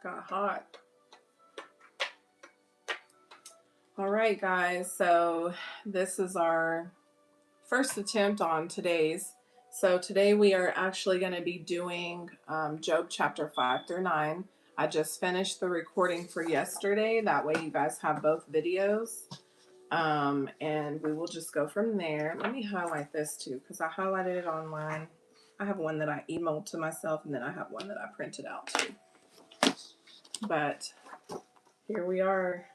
Got hot. All right, guys. So this is our first attempt on today's. So today we are actually going to be doing Job chapter 5 through 9. I just finished the recording for yesterday. That way you guys have both videos. And we will just go from there. Let me highlight this too, because I highlighted it online. I have one that I emailed to myself, and then I have one that I printed out too. But here we are.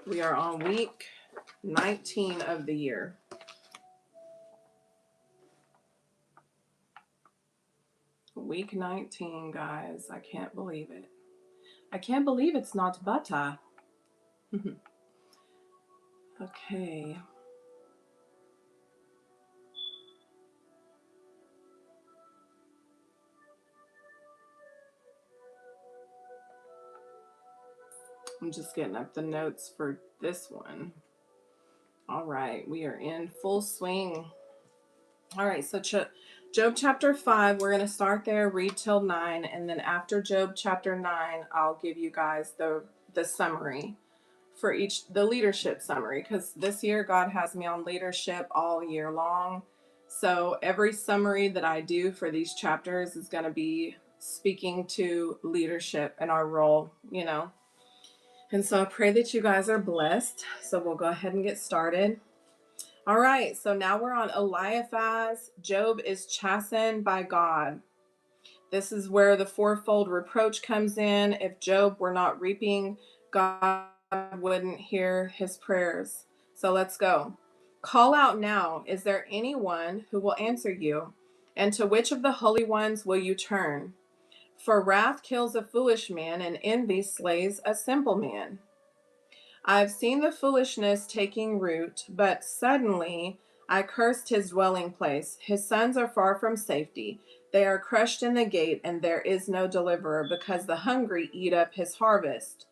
We are on week 19 of the year. Week 19, guys. I can't believe it. I can't believe it's not butter. Okay. I'm just getting up the notes for this one. All right. We are in full swing. All right. So Job chapter 5, we're going to start there, read till 9. And then after Job chapter 9, I'll give you guys the summary for the leadership summary, because this year God has me on leadership all year long. So every summary that I do for these chapters is going to be speaking to leadership and our role, And so I pray that you guys are blessed. So we'll go ahead and get started. All right. So now we're on Eliphaz. Job is chastened by God. This is where the fourfold reproach comes in. If Job were not reaping, God wouldn't hear his prayers. So let's go. Call out now. Is there anyone who will answer you? And to which of the holy ones will you turn? For wrath kills a foolish man, and envy slays a simple man. I have seen the foolishness taking root, but suddenly I cursed his dwelling place. His sons are far from safety. They are crushed in the gate, and there is no deliverer, because the hungry eat up his harvest,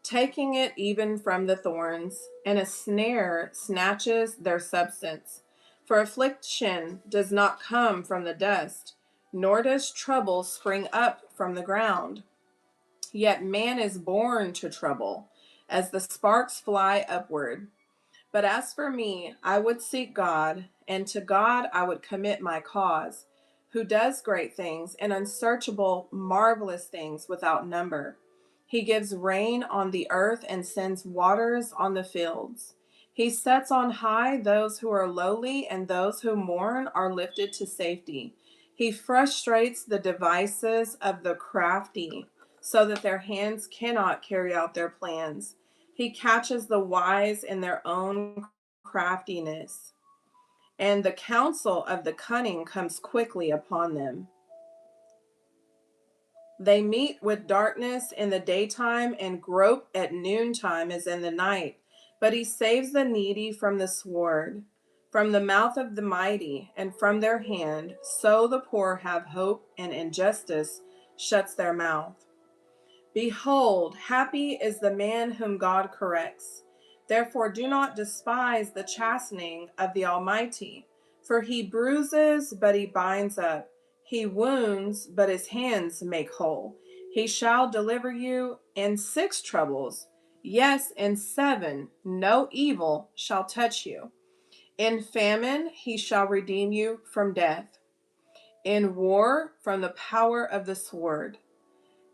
taking it even from the thorns, and a snare snatches their substance. For affliction does not come from the dust, nor does trouble spring up from the ground. Yet man is born to trouble, as the sparks fly upward. But as for me, I would seek God, and to God I would commit my cause, who does great things and unsearchable, marvelous things without number. He gives rain on the earth and sends waters on the fields. He sets on high those who are lowly, and those who mourn are lifted to safety. He frustrates the devices of the crafty, so that their hands cannot carry out their plans. He catches the wise in their own craftiness, and the counsel of the cunning comes quickly upon them. They meet with darkness in the daytime and grope at noontime as in the night. But he saves the needy from the sword, from the mouth of the mighty, and from their hand. So the poor have hope, and injustice shuts their mouth. Behold, happy is the man whom God corrects. Therefore do not despise the chastening of the Almighty, for he bruises, but he binds up. He wounds, but his hands make whole. He shall deliver you in 6 troubles. Yes, in 7, no evil shall touch you. In famine, he shall redeem you from death. In war, from the power of the sword.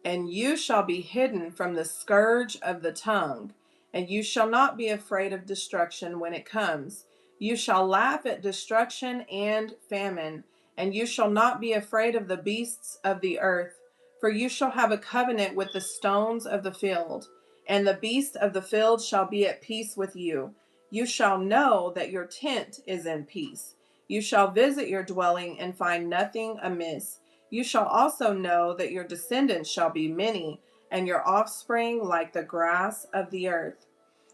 And you shall be hidden from the scourge of the tongue, and you shall not be afraid of destruction when it comes. You shall laugh at destruction and famine, and you shall not be afraid of the beasts of the earth, for you shall have a covenant with the stones of the field, and the beasts of the field shall be at peace with you. You shall know that your tent is in peace. You shall visit your dwelling and find nothing amiss. You shall also know that your descendants shall be many, and your offspring like the grass of the earth.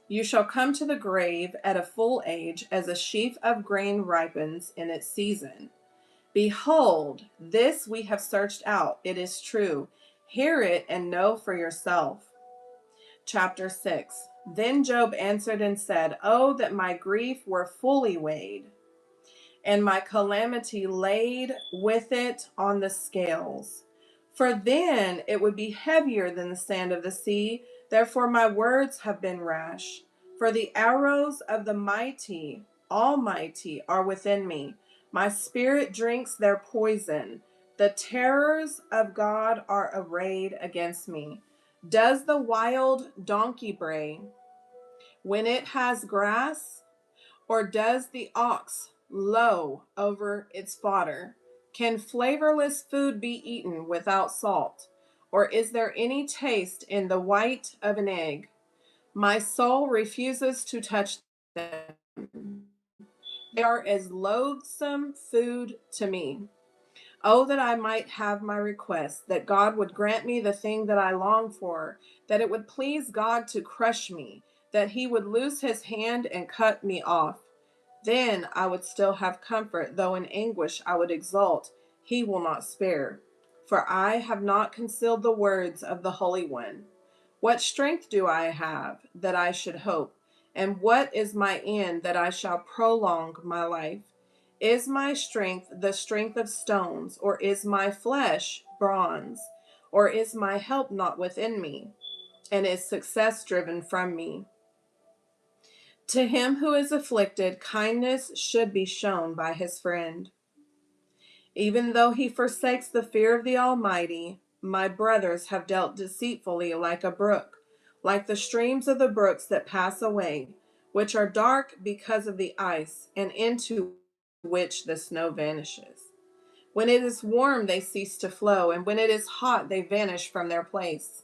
You shall come to the grave at a full age, as a sheaf of grain ripens in its season. Behold, this we have searched out. It is true. Hear it and know for yourself. Chapter 6. Then Job answered and said, Oh, that my grief were fully weighed, and my calamity laid with it on the scales. For then it would be heavier than the sand of the sea. Therefore my words have been rash. For the arrows of the mighty, almighty, are within me. My spirit drinks their poison. The terrors of God are arrayed against me. Does the wild donkey bray when it has grass? Or does the ox low over its fodder? Can flavorless food be eaten without salt? Or is there any taste in the white of an egg? My soul refuses to touch them. They are as loathsome food to me. Oh, that I might have my request, that God would grant me the thing that I long for, that it would please God to crush me, that he would loose his hand and cut me off. Then I would still have comfort, though in anguish I would exult. He will not spare. For I have not concealed the words of the Holy One. What strength do I have that I should hope? And what is my end that I shall prolong my life? Is my strength the strength of stones, or is my flesh bronze? Or is my help not within me, and is success driven from me? To him who is afflicted, kindness should be shown by his friend. Even though he forsakes the fear of the Almighty, my brothers have dealt deceitfully like a brook, like the streams of the brooks that pass away, which are dark because of the ice, and into which the snow vanishes. When it is warm, they cease to flow, and when it is hot, they vanish from their place.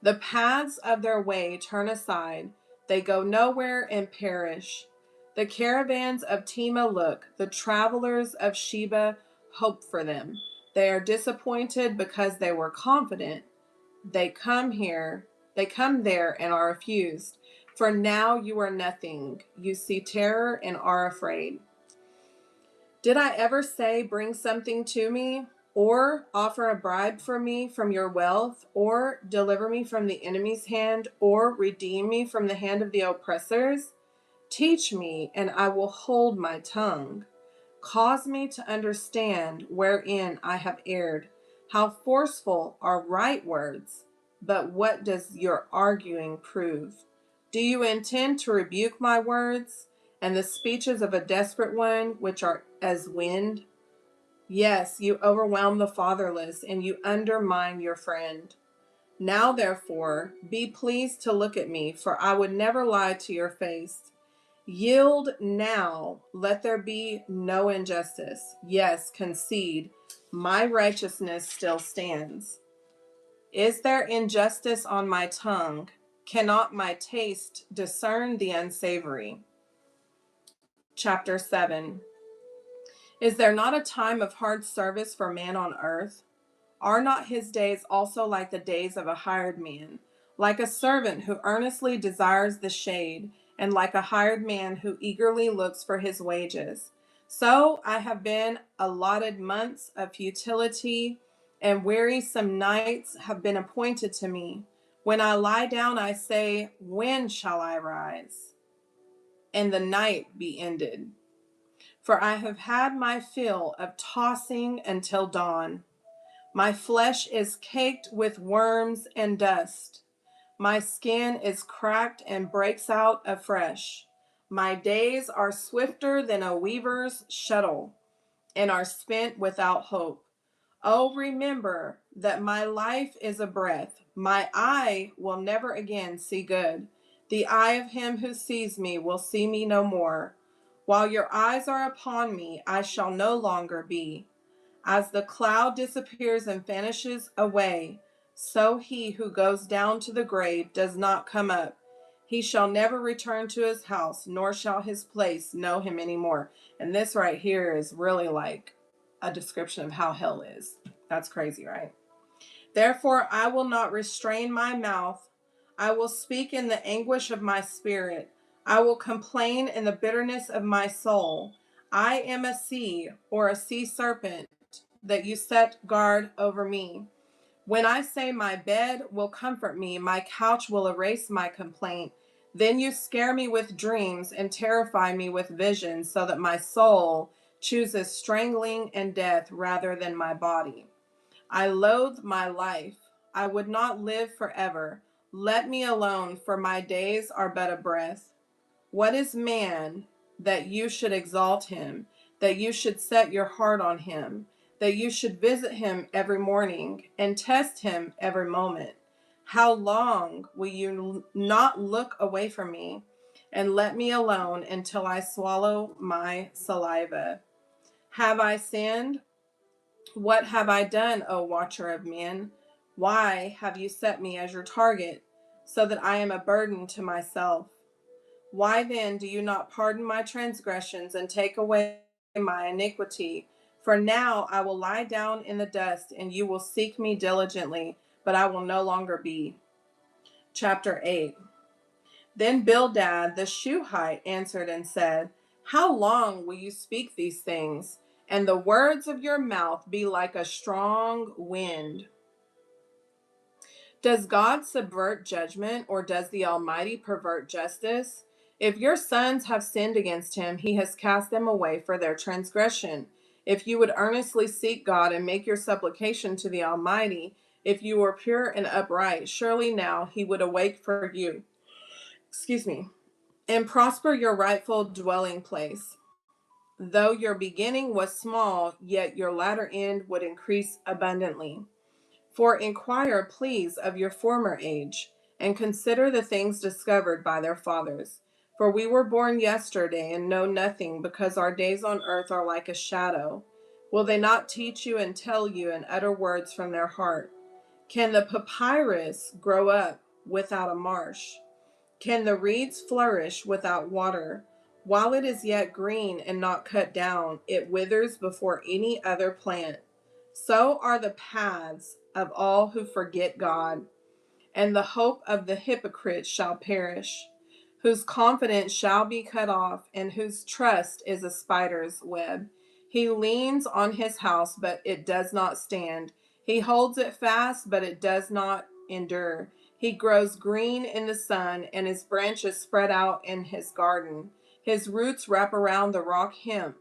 The paths of their way turn aside, they go nowhere and perish. The caravans of Tema look, the travelers of Sheba hope for them. They are disappointed because they were confident. They come here, they come there and are refused. For now you are nothing. You see terror and are afraid. Did I ever say, bring something to me, or offer a bribe for me from your wealth, or deliver me from the enemy's hand, or redeem me from the hand of the oppressors? Teach me, and I will hold my tongue. Cause me to understand wherein I have erred. How forceful are right words, but what does your arguing prove? Do you intend to rebuke my words and the speeches of a desperate one, which are as wind? Yes, you overwhelm the fatherless and you undermine your friend. Now, therefore, be pleased to look at me, for I would never lie to your face. Yield now, let there be no injustice. Yes, concede, my righteousness still stands. Is there injustice on my tongue? Cannot my taste discern the unsavory? Chapter 7. Is there not a time of hard service for man on earth? Are not his days also like the days of a hired man, like a servant who earnestly desires the shade, and like a hired man who eagerly looks for his wages? So I have been allotted months of futility, and wearisome nights have been appointed to me. When I lie down, I say, when shall I rise, and the night be ended? For I have had my fill of tossing until dawn. My flesh is caked with worms and dust. My skin is cracked and breaks out afresh. My days are swifter than a weaver's shuttle, and are spent without hope. Oh, remember that my life is a breath. My eye will never again see good. The eye of him who sees me will see me no more. While your eyes are upon me, I shall no longer be. As the cloud disappears and vanishes away, so he who goes down to the grave does not come up. He shall never return to his house, nor shall his place know him anymore. And this right here is really like a description of how hell is. That's crazy, right? Therefore, I will not restrain my mouth. I will speak in the anguish of my spirit. I will complain in the bitterness of my soul. I am a sea, or a sea serpent, that you set guard over me. When I say my bed will comfort me, my couch will erase my complaint, then you scare me with dreams and terrify me with visions, so that my soul chooses strangling and death rather than my body. I loathe my life. I would not live forever. Let me alone, for my days are but a breath. What is man that you should exalt him, that you should set your heart on him, that you should visit him every morning and test him every moment? How long will you not look away from me and let me alone until I swallow my saliva? Have I sinned? What have I done, O watcher of men? Why have you set me as your target, so that I am a burden to myself? Why then do you not pardon my transgressions and take away my iniquity? For now I will lie down in the dust, and you will seek me diligently, but I will no longer be. Chapter 8. Then Bildad the Shuhite answered and said, How long will you speak these things, and the words of your mouth be like a strong wind? Does God subvert judgment, or does the Almighty pervert justice? If your sons have sinned against him, he has cast them away for their transgression. If you would earnestly seek God and make your supplication to the Almighty, if you were pure and upright, surely now he would awake for you. Excuse me. And prosper your rightful dwelling place. Though your beginning was small, yet your latter end would increase abundantly. For inquire, please, of your former age, and consider the things discovered by their fathers. For we were born yesterday and know nothing, because our days on earth are like a shadow. Will they not teach you and tell you and utter words from their heart? Can the papyrus grow up without a marsh? Can the reeds flourish without water? While it is yet green and not cut down, it withers before any other plant. So are the paths of all who forget God, and the hope of the hypocrite shall perish, whose confidence shall be cut off, and whose trust is a spider's web. He leans on his house, but it does not stand. He holds it fast, but it does not endure. He grows green in the sun, and his branches spread out in his garden. His roots wrap around the rock heap,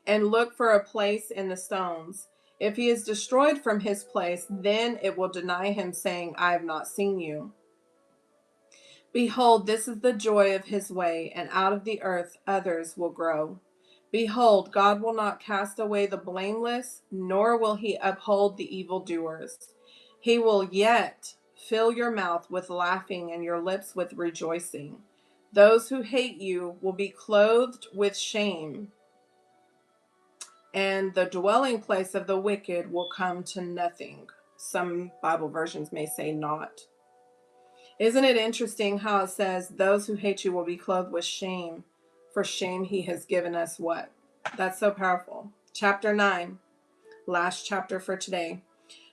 and look for a place in the stones. If he is destroyed from his place, then it will deny him, saying, I have not seen you. Behold, this is the joy of his way, and out of the earth others will grow. Behold, God will not cast away the blameless, nor will he uphold the evildoers. He will yet fill your mouth with laughing and your lips with rejoicing. Those who hate you will be clothed with shame, and the dwelling place of the wicked will come to nothing. Some Bible versions may say not. Isn't it interesting how it says, those who hate you will be clothed with shame? For shame he has given us what? That's so powerful. Chapter 9, last chapter for today.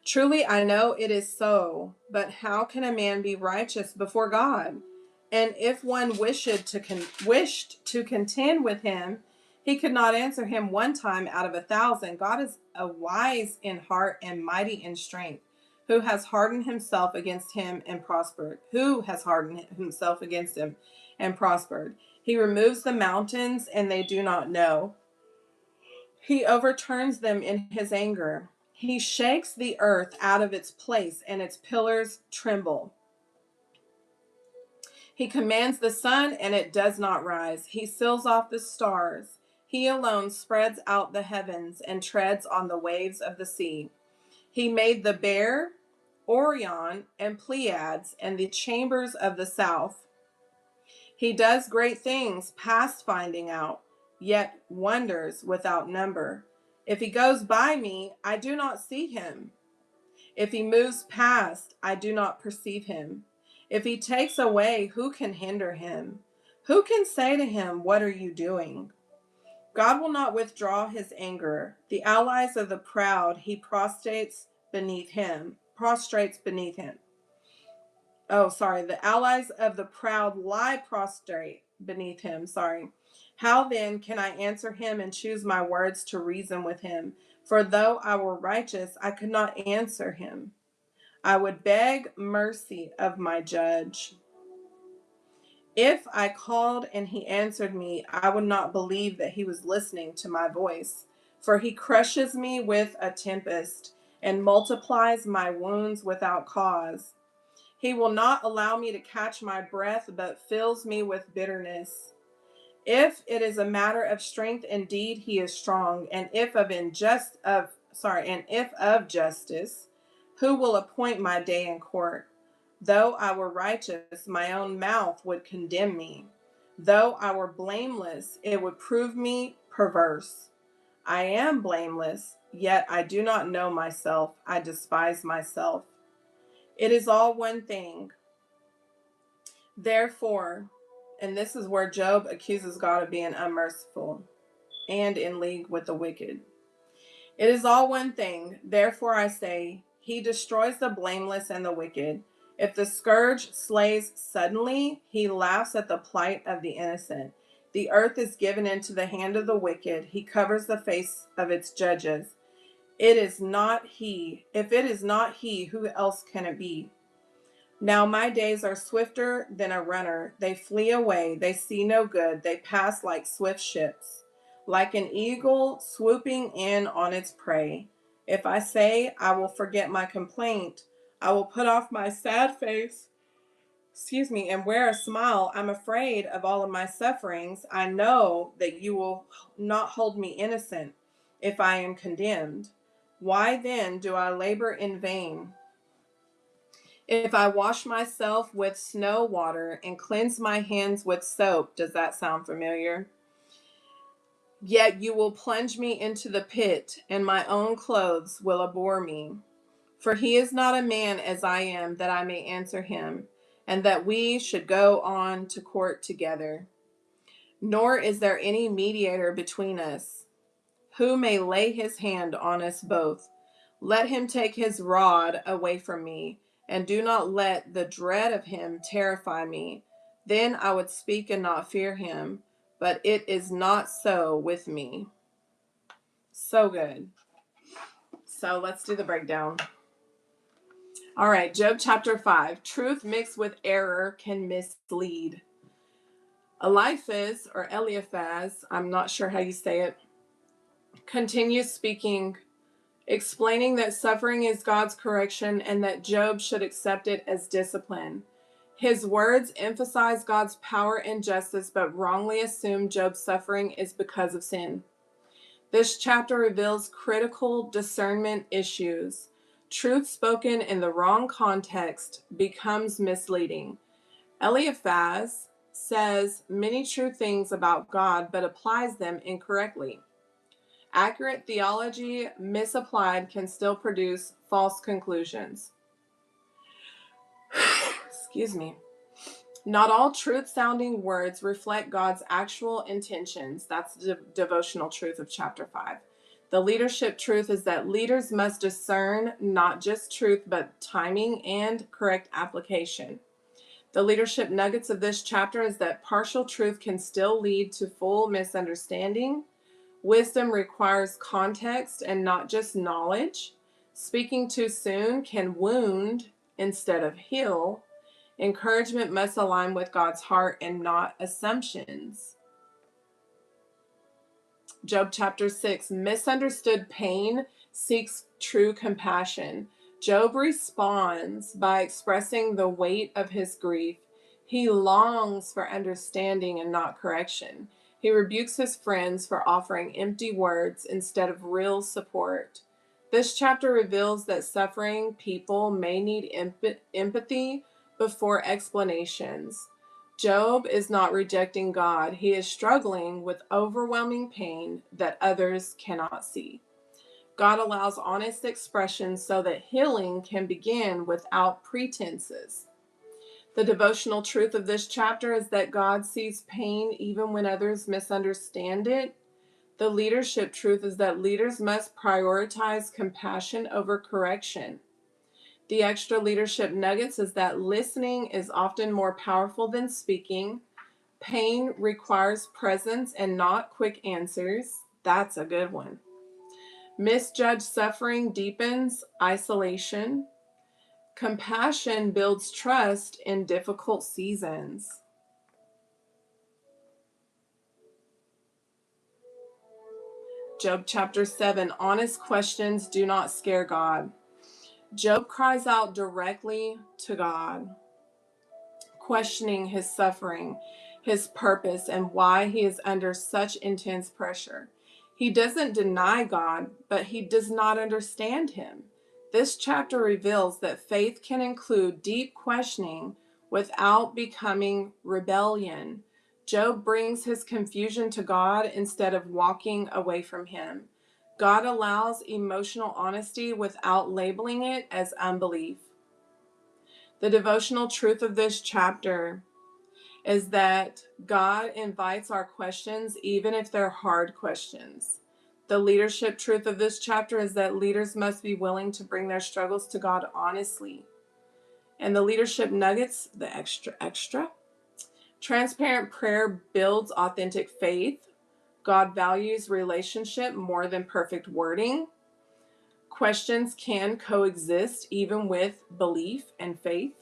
Truly I know it is so, but how can a man be righteous before God? And if one wished to contend with him, he could not answer him one time out of 1,000. God is a wise in heart and mighty in strength. Who has hardened himself against him and prospered? Who has hardened himself against him and prospered? He removes the mountains, and they do not know. He overturns them in his anger. He shakes the earth out of its place, and its pillars tremble. He commands the sun, and it does not rise. He seals off the stars. He alone spreads out the heavens and treads on the waves of the sea. He made the Bear, Orion, and Pleiades, and the chambers of the south. He does great things past finding out, yet wonders without number. If he goes by me, I do not see him. If he moves past, I do not perceive him. If he takes away, who can hinder him? Who can say to him, what are you doing? God will not withdraw his anger. The allies of the proud he prostrates beneath him. the allies of the proud lie prostrate beneath him. How then can I answer him and choose my words to reason with him? For though I were righteous, I could not answer him. I would beg mercy of my judge. If I called and he answered me, I would not believe that he was listening to my voice. For he crushes me with a tempest and multiplies my wounds without cause. He will not allow me to catch my breath, but fills me with bitterness. If it is a matter of strength, indeed he is strong, and if of justice, who will appoint my day in court? Though I were righteous, my own mouth would condemn me. Though I were blameless, it would prove me perverse. I am blameless, yet I do not know myself. I despise myself. It is all one thing. Therefore, and this is where Job accuses God of being unmerciful and in league with the wicked. It is all one thing. Therefore I say, he destroys the blameless and the wicked. If the scourge slays suddenly, he laughs at the plight of the innocent. The earth is given into the hand of the wicked. He covers the face of its judges. It is not he. If it is not he, who else can it be? Now my days are swifter than a runner. They flee away. They see no good. They pass like swift ships, like an eagle swooping in on its prey. If I say I will forget my complaint, I will put off my sad face, and wear a smile. I'm afraid of all of my sufferings. I know that you will not hold me innocent if I am condemned. Why then do I labor in vain? If I wash myself with snow water and cleanse my hands with soap, does that sound familiar? Yet you will plunge me into the pit, and my own clothes will abhor me. For he is not a man as I am, that I may answer him, and that we should go on to court together. Nor is there any mediator between us, who may lay his hand on us both. Let him take his rod away from me, and do not let the dread of him terrify me. Then I would speak and not fear him, but it is not so with me. So good. So let's do the breakdown. All right, Job chapter 5. Truth mixed with error can mislead. Eliphaz, I'm not sure how you say it, continues speaking, explaining that suffering is God's correction and that Job should accept it as discipline. His words emphasize God's power and justice, but wrongly assume Job's suffering is because of sin. This chapter reveals critical discernment issues. Truth spoken in the wrong context becomes misleading. Eliphaz says many true things about God, but applies them incorrectly. Accurate theology, misapplied, can still produce false conclusions. Excuse me. Not all truth-sounding words reflect God's actual intentions. That's the devotional truth of chapter 5. The leadership truth is that leaders must discern not just truth, but timing and correct application. The leadership nuggets of this chapter is that partial truth can still lead to full misunderstanding. Wisdom requires context and not just knowledge. Speaking too soon can wound instead of heal. Encouragement must align with God's heart and not assumptions. Job chapter 6. Misunderstood pain seeks true compassion. Job responds by expressing the weight of his grief. He longs for understanding and not correction. He rebukes his friends for offering empty words instead of real support. This chapter reveals that suffering people may need empathy before explanations. Job is not rejecting God. He is struggling with overwhelming pain that others cannot see. God allows honest expression so that healing can begin without pretenses. The devotional truth of this chapter is that God sees pain even when others misunderstand it. The leadership truth is that leaders must prioritize compassion over correction. The extra leadership nuggets is that listening is often more powerful than speaking. Pain requires presence and not quick answers. That's a good one. Misjudged suffering deepens isolation. Compassion builds trust in difficult seasons. Job chapter 7, honest questions do not scare God. Job cries out directly to God, questioning his suffering, his purpose, and why he is under such intense pressure. He doesn't deny God, but he does not understand him. This chapter reveals that faith can include deep questioning without becoming rebellion. Job brings his confusion to God instead of walking away from him. God allows emotional honesty without labeling it as unbelief. The devotional truth of this chapter is that God invites our questions, even if they're hard questions. The leadership truth of this chapter is that leaders must be willing to bring their struggles to God honestly. And the leadership nuggets, the extra. Transparent prayer builds authentic faith. God values relationship more than perfect wording. Questions can coexist even with belief and faith.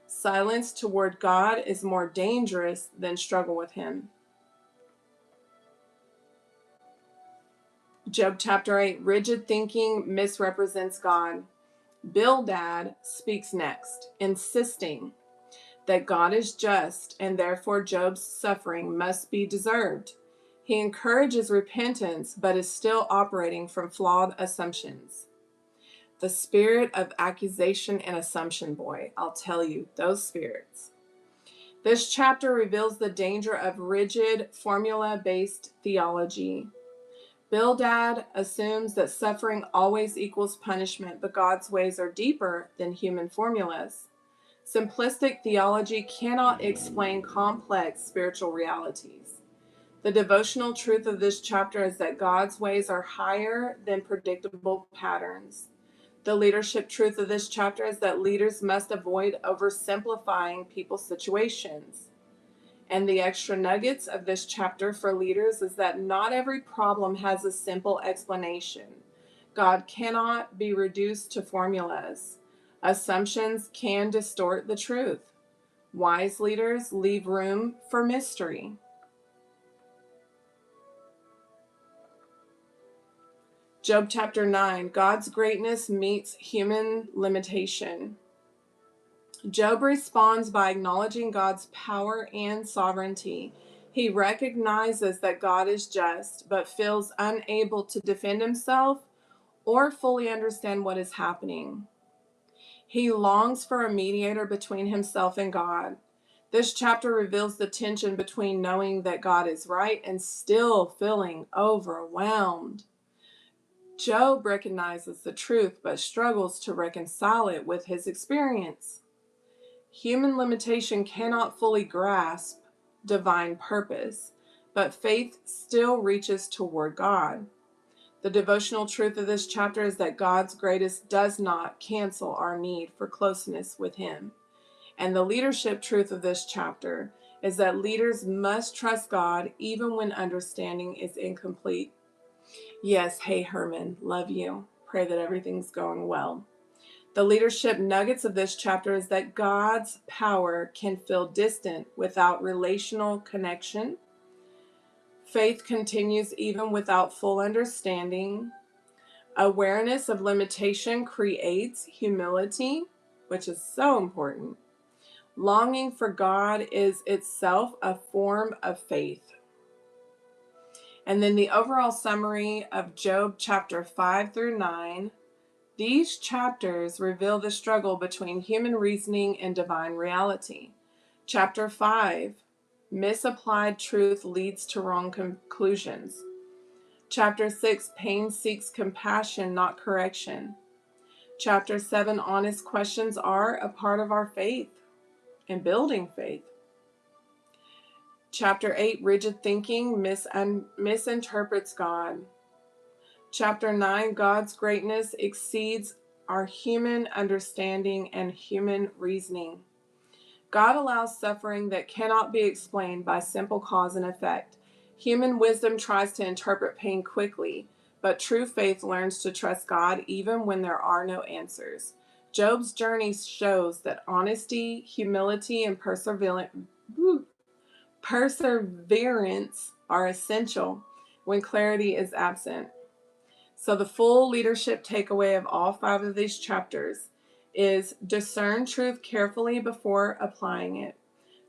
Silence toward God is more dangerous than struggle with him. Job chapter 8, rigid thinking misrepresents God. Bildad speaks next, insisting that God is just and therefore Job's suffering must be deserved. He encourages repentance but is still operating from flawed assumptions. The spirit of accusation and assumption, boy, I'll tell you, those spirits. This chapter reveals the danger of rigid, formula-based theology. Bildad assumes that suffering always equals punishment, but God's ways are deeper than human formulas. Simplistic theology cannot explain complex spiritual realities. The devotional truth of this chapter is that God's ways are higher than predictable patterns. The leadership truth of this chapter is that leaders must avoid oversimplifying people's situations. And the extra nuggets of this chapter for leaders is that not every problem has a simple explanation. God cannot be reduced to formulas. Assumptions can distort the truth. Wise leaders leave room for mystery. Job chapter 9, God's greatness meets human limitation. Job responds by acknowledging God's power and sovereignty. He recognizes that God is just, but feels unable to defend himself or fully understand what is happening. He longs for a mediator between himself and God. This chapter reveals the tension between knowing that God is right and still feeling overwhelmed. Job recognizes the truth but struggles to reconcile it with his experience. Human limitation cannot fully grasp divine purpose, but faith still reaches toward God. The devotional truth of this chapter is that God's greatness does not cancel our need for closeness with him. And the leadership truth of this chapter is that leaders must trust God even when understanding is incomplete. Yes, hey Herman, love you. Pray that everything's going well. The leadership nuggets of this chapter is that God's power can feel distant without relational connection. Faith continues even without full understanding. Awareness of limitation creates humility, which is so important. Longing for God is itself a form of faith. And then the overall summary of Job chapter 5 through 9. These chapters reveal the struggle between human reasoning and divine reality. Chapter 5, misapplied truth leads to wrong conclusions. Chapter 6, pain seeks compassion, not correction. Chapter 7, honest questions are a part of our faith and building faith. Chapter 8, rigid thinking misinterprets God. Chapter 9, God's greatness exceeds our human understanding and human reasoning. God allows suffering that cannot be explained by simple cause and effect. Human wisdom tries to interpret pain quickly, but true faith learns to trust God even when there are no answers. Job's journey shows that honesty, humility, and perseverance are essential when clarity is absent. So, the full leadership takeaway of all 5 of these chapters is discern truth carefully before applying it.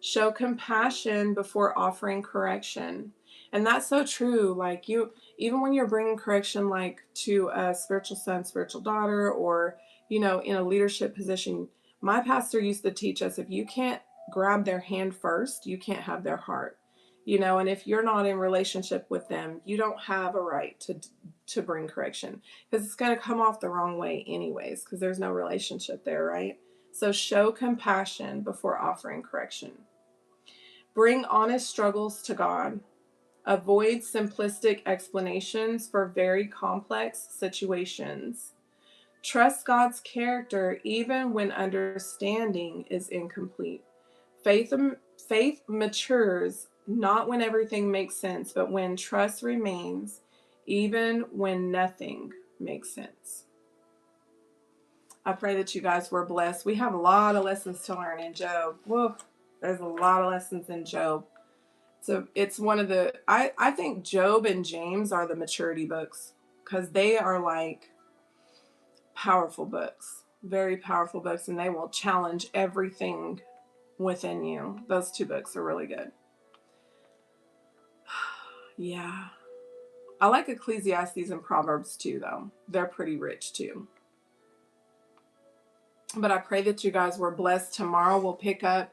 Show compassion before offering correction. And that's so true. Like, even when you're bringing correction, like to a spiritual son, spiritual daughter, or, in a leadership position, my pastor used to teach us, if you can't grab their hand first, you can't have their heart. And if you're not in relationship with them, you don't have a right to bring correction, because it's going to come off the wrong way anyways, because there's no relationship there, right? So show compassion before offering correction. Bring honest struggles to God. Avoid simplistic explanations for very complex situations. Trust God's character even when understanding is incomplete. Faith matures not when everything makes sense, but when trust remains, even when nothing makes sense. I pray that you guys were blessed. We have a lot of lessons to learn in Job. Whoa, there's a lot of lessons in Job. So it's one of the, I think Job and James are the maturity books, because they are like powerful books, very powerful books, and they will challenge everything within you. Those 2 books are really good. Yeah. I like Ecclesiastes and Proverbs too, though. They're pretty rich too. But I pray that you guys were blessed. Tomorrow we'll pick up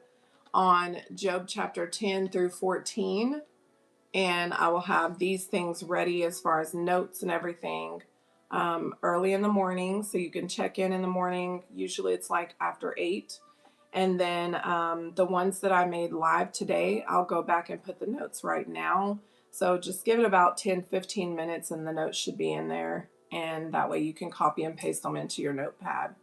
on Job chapter 10 through 14. And I will have these things ready as far as notes and everything early in the morning. So you can check in the morning. Usually it's like after 8. And then the ones that I made live today, I'll go back and put the notes right now. So just give it about 10-15 minutes and the notes should be in there. And that way you can copy and paste them into your notepad.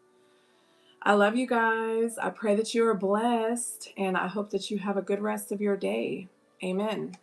I love you guys. I pray that you are blessed, and I hope that you have a good rest of your day. Amen.